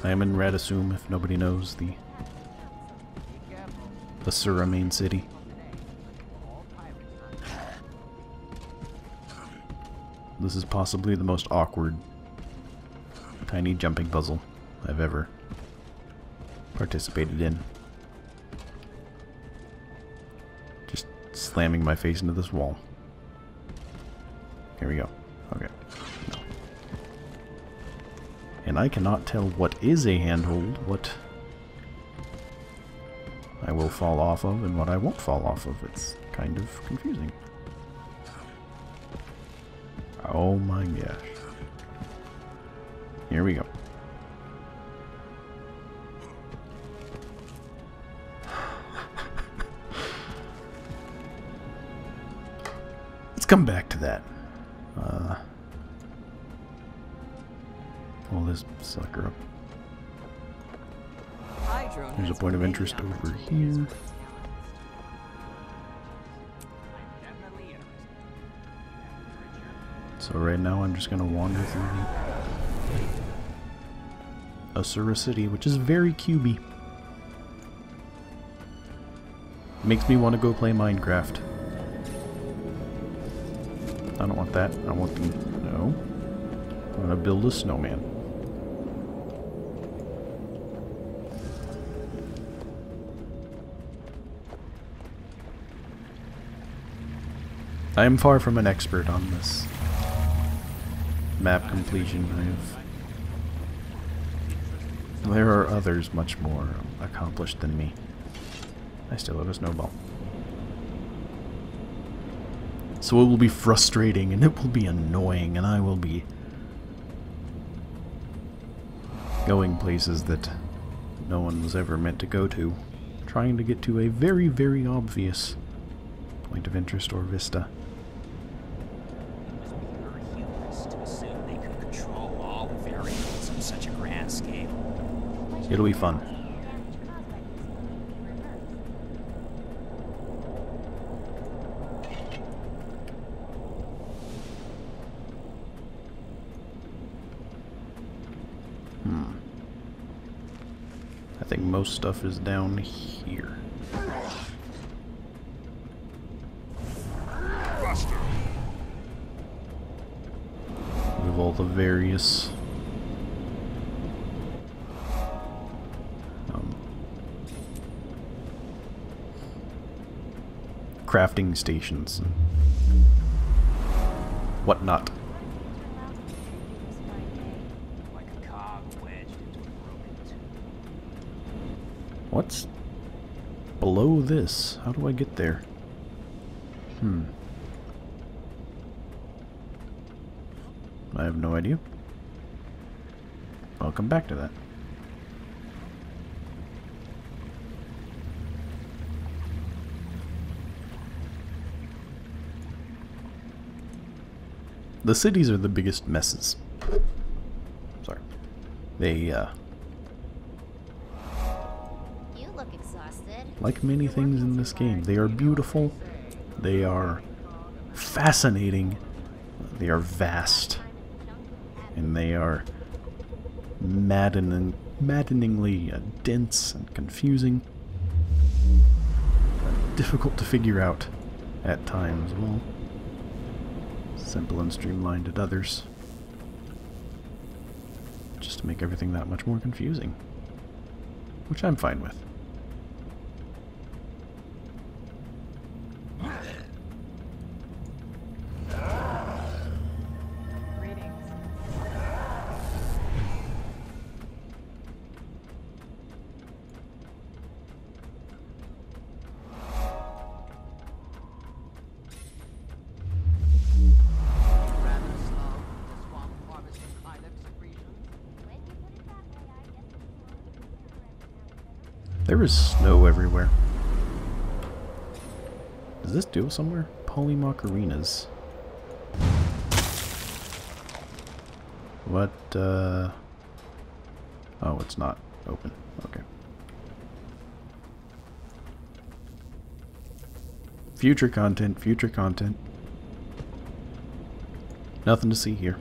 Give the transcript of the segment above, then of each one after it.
I am in Rata, if nobody knows, the Sura main city. This is possibly the most awkward tiny jumping puzzle I've ever participated in. Just slamming my face into this wall. Here we go. Okay. No. And I cannot tell what is a handhold, what I will fall off of, and what I won't fall off of. It's kind of confusing. Oh my gosh. Here we go. Let's come back to that. Pull this sucker up. There's a point of interest over here. So right now I'm just going to wander through Asura City, which is very cubey. Makes me want to go play Minecraft. I don't want that. I want the... No. I want to build a snowman. I am far from an expert on this map completion. There are others much more accomplished than me. I still have a snowball. So it will be frustrating and it will be annoying and I will be going places that no one was ever meant to go to, trying to get to a very, very obvious point of interest or vista. It'll be fun. I think most stuff is down here. With all the various crafting stations and whatnot. What's below this? How do I get there? I have no idea. I'll come back to that. The cities are the biggest messes. Sorry. They, You look exhausted. like many things in this game, they are beautiful, they are fascinating, they are vast, and they are maddeningly dense and confusing. Difficult to figure out at times. Well, simple and streamlined at others. Just to make everything that much more confusing. Which I'm fine with. There is snow everywhere. Does this do somewhere? Polymocarinas. What, Oh, it's not open. Okay. Future content, future content. Nothing to see here.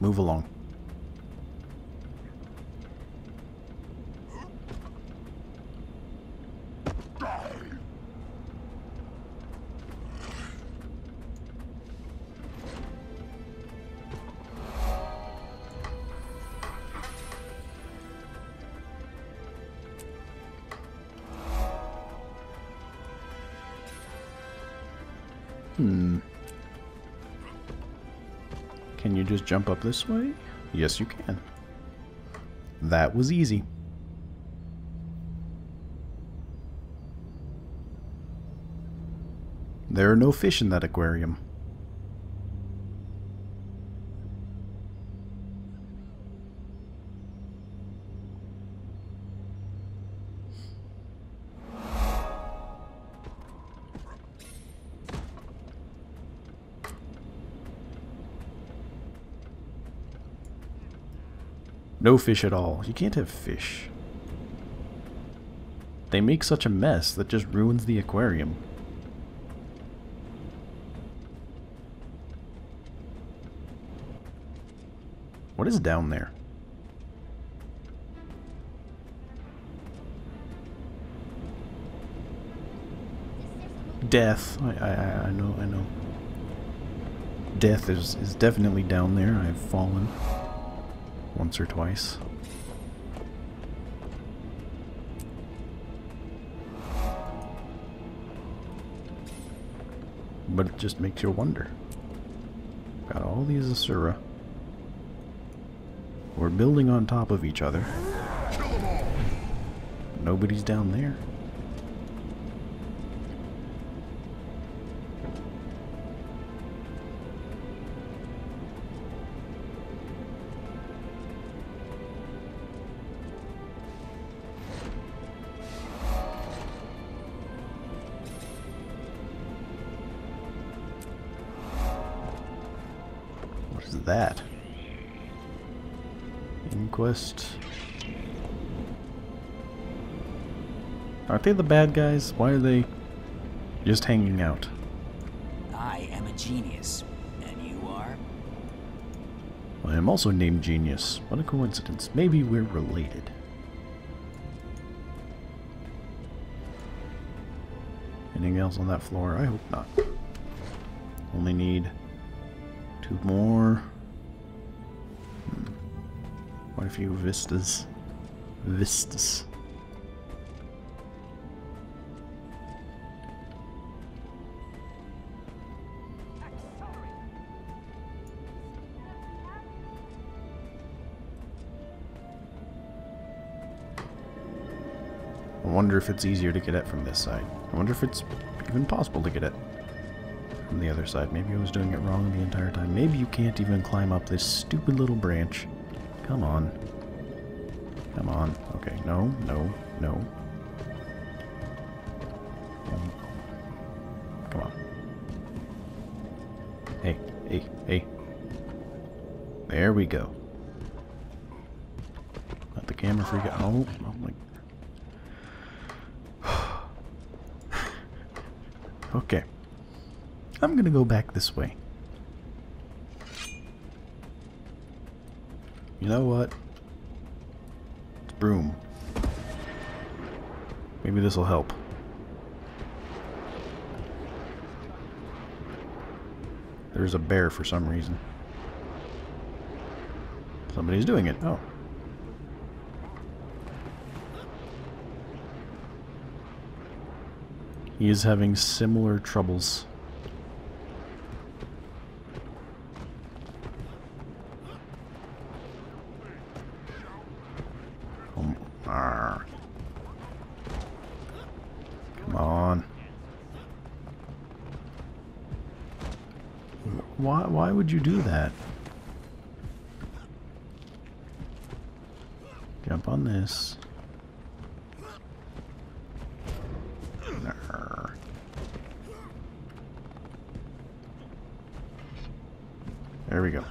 Move along. Can you just jump up this way? Yes, you can. That was easy. There are no fish in that aquarium. No fish at all. You can't have fish. They make such a mess that just ruins the aquarium. What is down there? Death. I know. Death is definitely down there. I've fallen once or twice. But it just makes you wonder. Got all these Asura. We're building on top of each other. Nobody's down there. What is that? Inquest. Aren't they the bad guys? Why are they just hanging out? I am a genius. And you are? I am also named Genius. What a coincidence. Maybe we're related. Anything else on that floor? I hope not. Only need 2 more. Quite a few vistas. Vistas. I wonder if it's easier to get at from this side. I wonder if it's even possible to get at from the other side. Maybe I was doing it wrong the entire time. Maybe you can't even climb up this stupid little branch. Come on. Come on. Okay, no, no, no. Come on. Hey, hey, hey. There we go. Let the camera freak out. Oh, oh my. Okay. I'm gonna go back this way. You know what? It's broom. Maybe this will help. There's a bear for some reason. Somebody's doing it. Oh. He is having similar troubles. Come on. Why would you do that? Jump on this. There we go.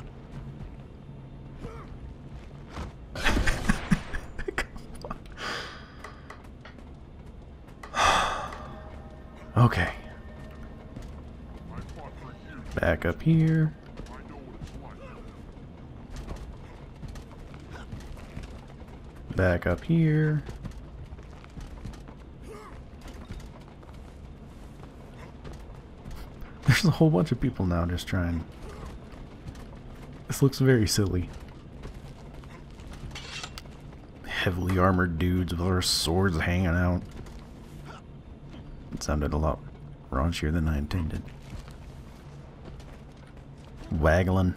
Okay. Back up here. back up here. There's a whole bunch of people now just trying. This looks very silly. Heavily armored dudes with their swords hanging out. It sounded a lot raunchier than I intended. Waggling.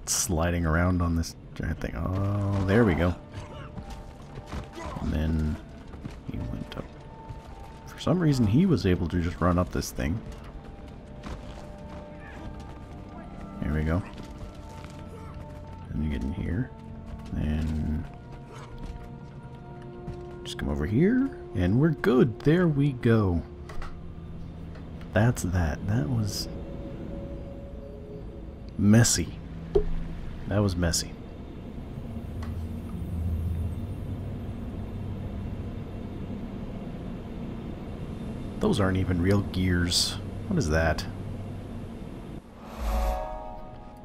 Sliding around on this giant thing. Oh, there we go. And then he went up. For some reason he was able to just run up this thing. There we go. And you get in here. And just come over here. And we're good. There we go. That's that. That was messy. That was messy. Those aren't even real gears. What is that?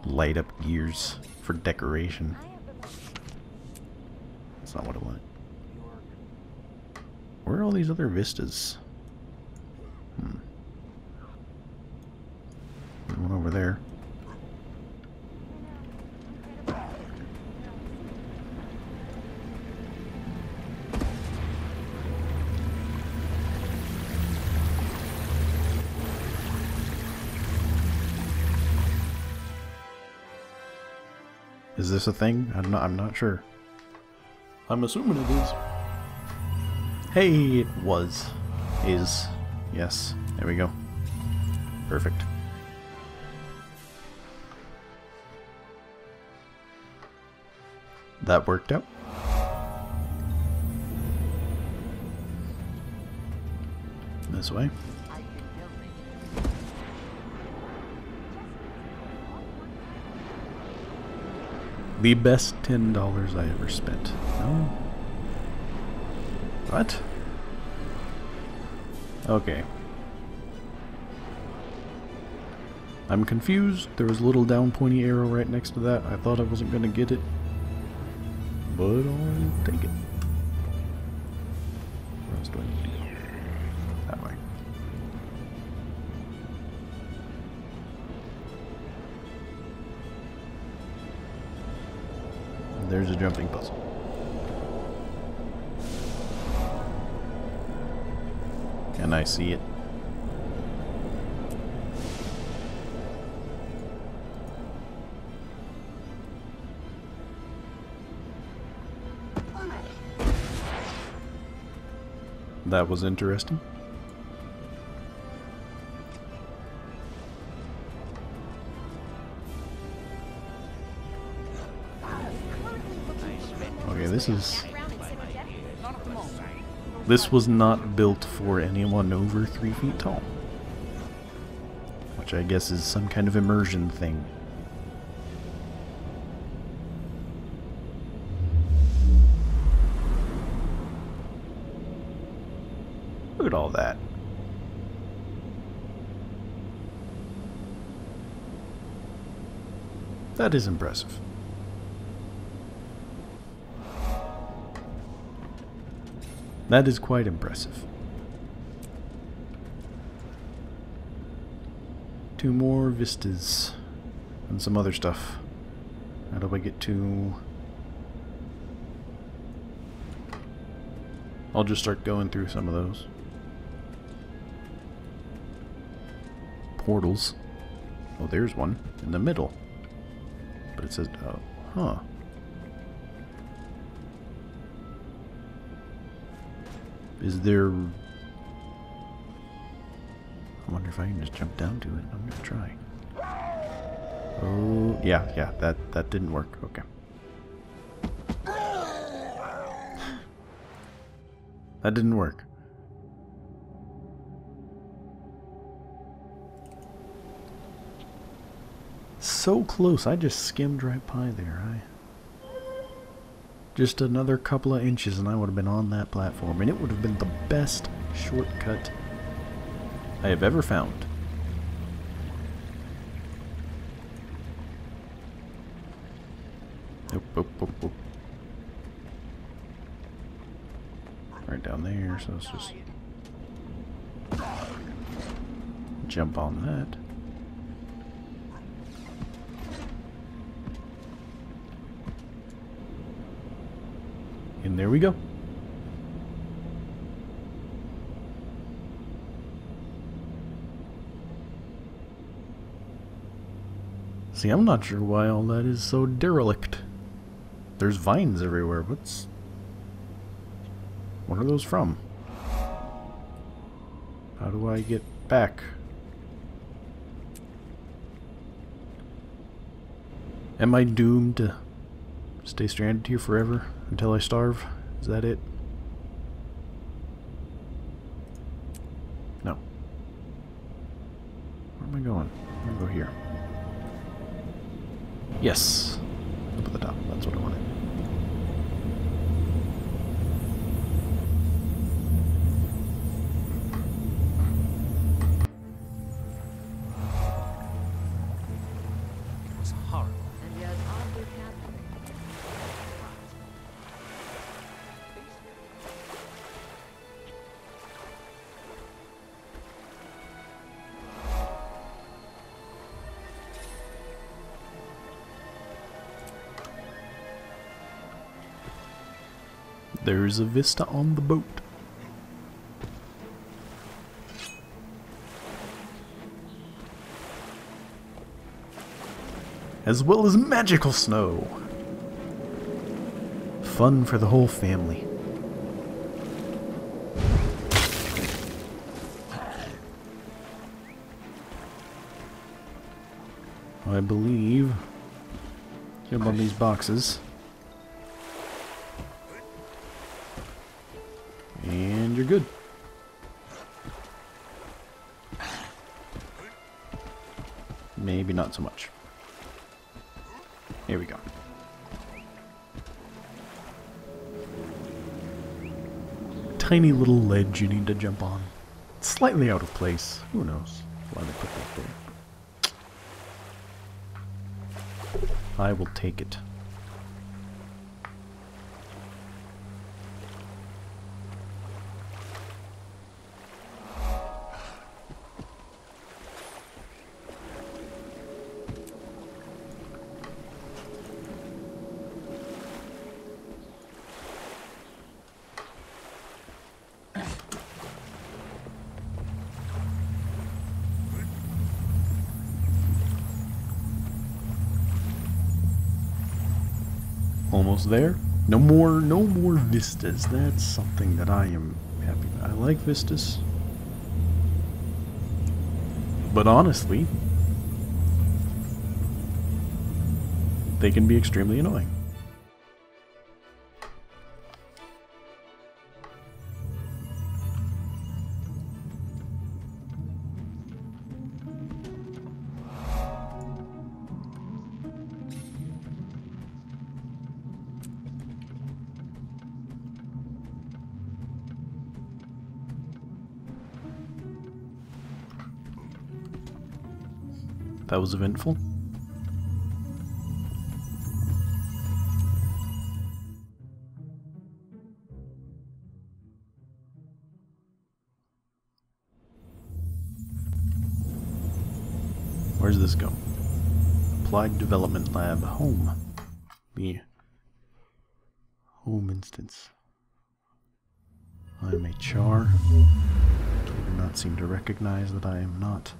Light up gears for decoration. That's not what I want. Where are all these other vistas? There's one over there. Is this a thing? I'm not sure. I'm assuming it is. Hey, it was. Is. Yes. There we go. Perfect. That worked out. This way. The best $10 I ever spent. No? What? Okay. I'm confused. There was a little down pointy arrow right next to that. I thought I wasn't going to get it. But I'll take it. Where else do I need to go? That way. And there's a jumping puzzle. Can I see it? That was interesting. Okay, this was not built for anyone over 3 feet tall. Which I guess is some kind of immersion thing. Look at all that. That is impressive. That is quite impressive. 2 more vistas and some other stuff. How do I get to... I'll just start going through some of those. Portals. Oh, there's one in the middle. But it says, huh. Is there... I wonder if I can just jump down to it. I'm gonna try. Oh, yeah, that didn't work. Okay. That didn't work. So close. I just skimmed right by there. Just another couple of inches and I would have been on that platform. And it would have been the best shortcut I have ever found. right down there, so let's just jump on that. And there we go. See, I'm not sure why all that is so derelict. There's vines everywhere. What are those from? How do I get back? Am I doomed to stay stranded here forever until I starve? Is that it? No. Where am I going? I'm gonna go here. Yes. Up at the top. That's what I wanted. It was horrible. And yet oddly captivating. There's a vista on the boat. As well as magical snow. Fun for the whole family. I believe. Jump on these boxes. And you're good. Maybe not so much. Here we go. Tiny little ledge you need to jump on. Slightly out of place. Who knows why they put that there. I will take it. Almost there. No more vistas. That's something that I am happy with. I like vistas. But honestly, they can be extremely annoying. That was eventful. Where's this go? Applied Development Lab. Home. The home instance. I am a char. They do not seem to recognize that I am not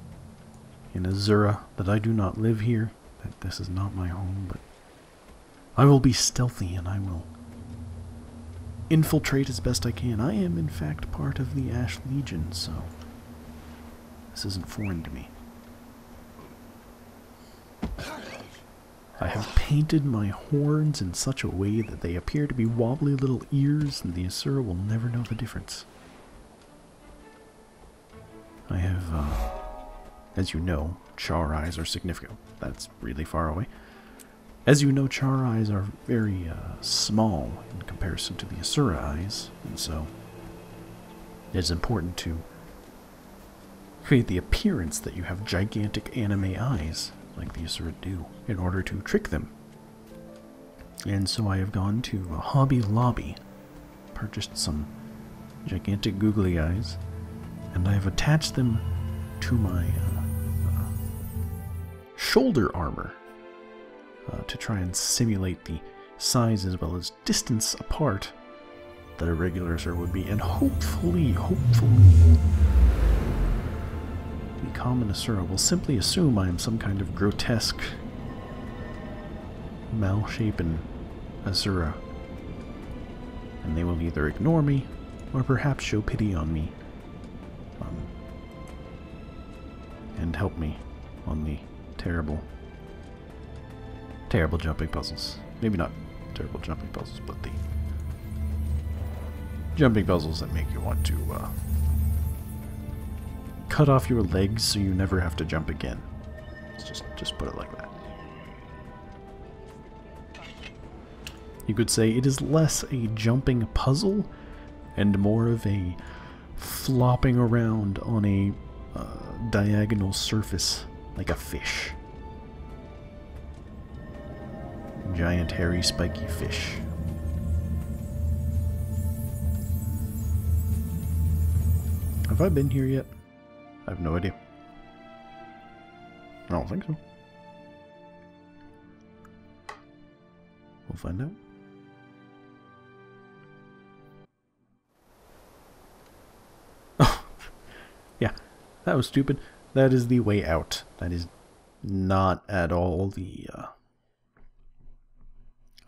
in Azura, that I do not live here, that this is not my home, but I will be stealthy and I will infiltrate as best I can. I am in fact part of the Ash Legion, so this isn't foreign to me. I have painted my horns in such a way that they appear to be wobbly little ears, and the Asura will never know the difference. I have, as you know, char eyes are significant. That's really far away. As you know, char eyes are very small in comparison to the Asura eyes, and so it's important to create the appearance that you have gigantic anime eyes, like the Asura do, in order to trick them. And so I have gone to a Hobby Lobby, purchased some gigantic googly eyes, and I have attached them to my shoulder armor to try and simulate the size as well as distance apart that a regular Asura would be, and hopefully, the common Asura will simply assume I am some kind of grotesque, malshapen Asura, and they will either ignore me or perhaps show pity on me and help me on the terrible jumping puzzles. Maybe not terrible jumping puzzles, but the jumping puzzles that make you want to cut off your legs so you never have to jump again. Let's just put it like that. You could say it is less a jumping puzzle and more of a flopping around on a diagonal surface like a fish. Giant, hairy, spiky fish. Have I been here yet? I have no idea. I don't think so. We'll find out. Oh, yeah, that was stupid. That is the way out. That is not at all the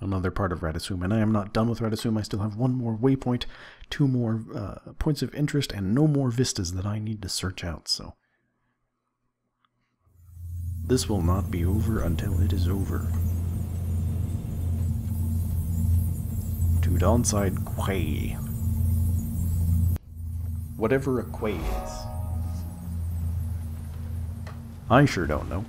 another part of Ratasum, and I am not done with Ratasum. I still have one more waypoint, 2 more points of interest, and no more vistas that I need to search out, so this will not be over until it is over. To Dawnside Quay. Whatever a quay is. I sure don't know.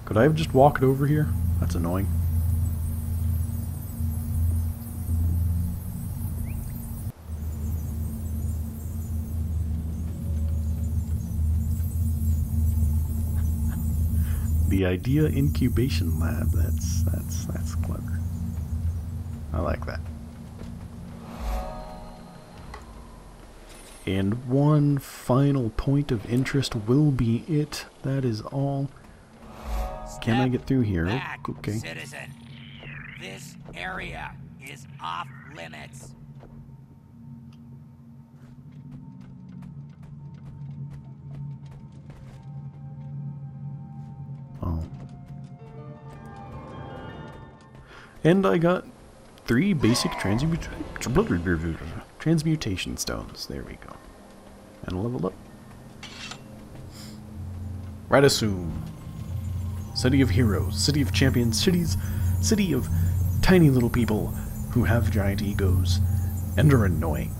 Could I have just walked over here? That's annoying. The idea incubation lab, that's clever. I like that. And one final point of interest will be it. That is all. Can I get through here? Back, okay. Citizen. This area is off limits. Oh. And I got 3 basic transmutation stones. There we go. And level up. Ratasum. City of heroes, city of champions, city of tiny little people who have giant egos and are annoying.